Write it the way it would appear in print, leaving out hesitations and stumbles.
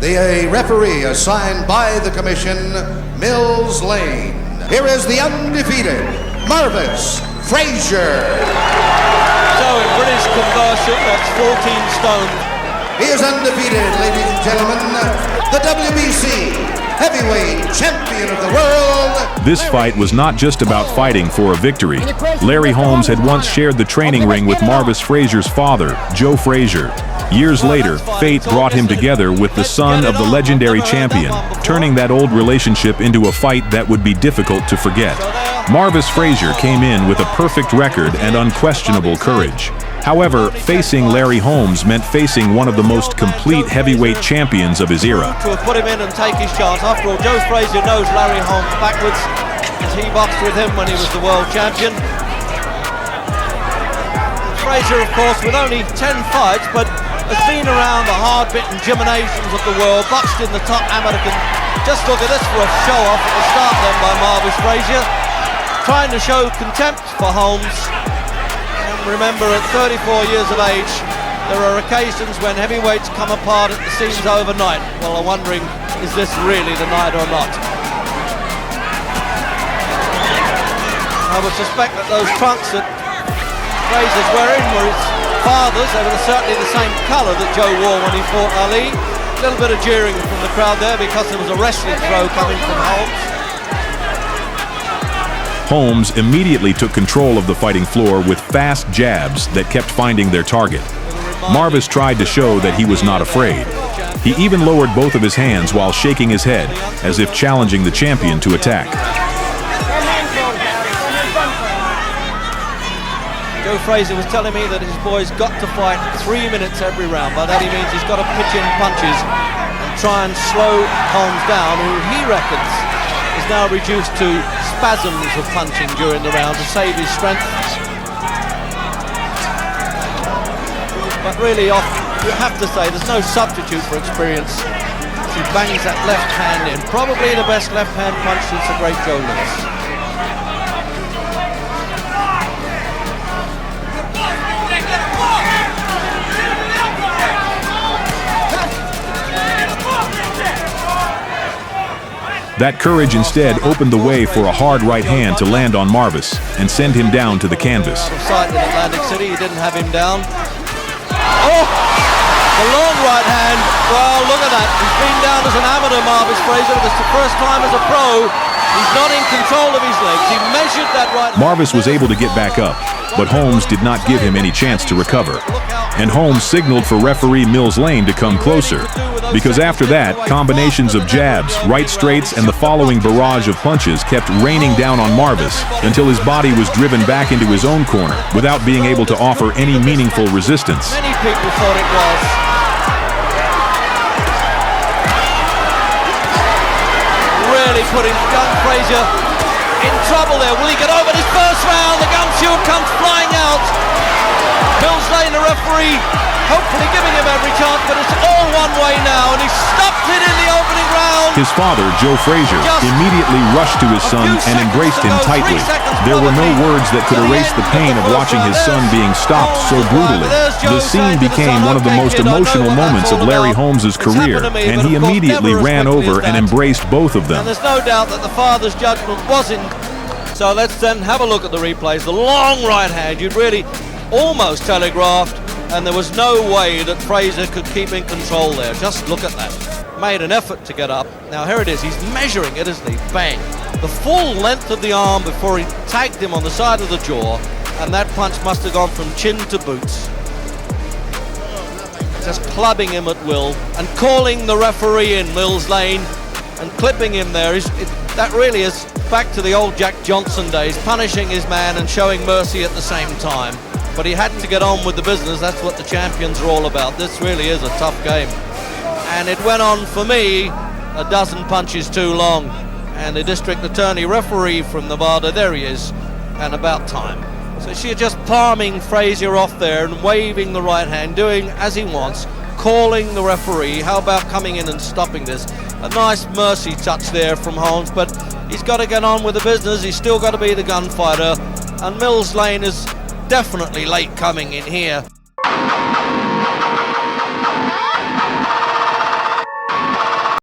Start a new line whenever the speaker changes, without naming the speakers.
The referee assigned by the commission, Mills Lane. Here is the undefeated Marvis Frazier.
So in British conversion, that's 14 stone.
He is undefeated, ladies and gentlemen, the WBC heavyweight champion of the world.
This fight was not just about fighting for a victory. Larry Holmes had once shared the training ring with Marvis Frazier's father, Joe Frazier. Years later, fate brought him together with the son of the legendary champion, turning that old relationship into a fight that would be difficult to forget. Marvis Frazier came in with a perfect record and unquestionable courage. However, facing Larry Holmes meant facing one of the most complete heavyweight champions of his era.
To have put him in and take his chance. After all, Joe Frazier knows Larry Holmes backwards, as he boxed with him when he was the world champion. Frazier, of course, with only 10 fights, but has been around the hard-bitten gymnasiums of the world, boxed in the top American. Just look at this for a show-off at the start then by Marvis Frazier, trying to show contempt for Holmes. Remember, at 34 years of age, there are occasions when heavyweights come apart at the seams overnight. Well, I'm wondering, is this really the night or not? I would suspect that those trunks that Frazier's wearing were his father's. They were certainly the same colour that Joe wore when he fought Ali. A little bit of jeering from the crowd there because there was a wrestling throw coming from Holmes.
Holmes immediately took control of the fighting floor with fast jabs that kept finding their target. Marvis tried to show that he was not afraid. He even lowered both of his hands while shaking his head, as if challenging the champion to attack.
Joe Frazier was telling me that his boy's got to fight 3 minutes every round. By that he means he's got to pitch in punches and try and slow Holmes down, who he reckons is now reduced to spasms of punching during the round to save his strength. But really, you have to say, there's no substitute for experience. He bangs that left hand in. Probably the best left hand punch since the great Joe Lewis.
That courage instead opened the way for a hard right hand to land on Marvis and send him down to the canvas.
Sight in Atlantic City, he didn't have him down. Oh! The long right hand. Well, look at that. He's been down as an amateur, Marvis Frazier. It's the first time as a pro. He's not in control of his legs. He measured that right hand.
Marvis was able to get back up, but Holmes did not give him any chance to recover. And Holmes signaled for referee Mills Lane to come closer, because after that, combinations of jabs, right straights, and the following barrage of punches kept raining down on Marvis until his body was driven back into his own corner without being able to offer any meaningful resistance.
Many people thought it was. Really putting young Frazier in trouble there. Will he get over this first round? The gum shield comes flying out. Mills Lane, the referee, hopefully giving him every chance, but it's all one way now, and he stopped it in the opening round.
His father, Joe Frazier, immediately rushed to his son and embraced him tightly. There were no words that could erase the pain of watching his son being stopped so brutally. The scene became one of the most emotional moments of Larry Holmes' career, and he immediately ran over and embraced both of them.
And there's no doubt that the father's judgment was in. So let's then have a look at the replays. The long right hand, you'd really almost telegraphed, and there was no way that Frazier could keep in control there. Just look at that. Made an effort to get up. Now here it is, he's measuring it, isn't he? Bang. The full length of the arm before he tagged him on the side of the jaw, and that punch must have gone from chin to boots. Just clubbing him at will, and calling the referee in, Mills Lane, and clipping him there. That really is back to the old Jack Johnson days, punishing his man and showing mercy at the same time. But he had to get on with the business. That's what the champions are all about. This really is a tough game. And it went on, for me, a dozen punches too long. And the district attorney referee from Nevada, there he is, and about time. So she's just palming Frazier off there and waving the right hand, doing as he wants, calling the referee. How about coming in and stopping this? A nice mercy touch there from Holmes, but he's got to get on with the business. He's still got to be the gunfighter. And Mills Lane is definitely late coming in here.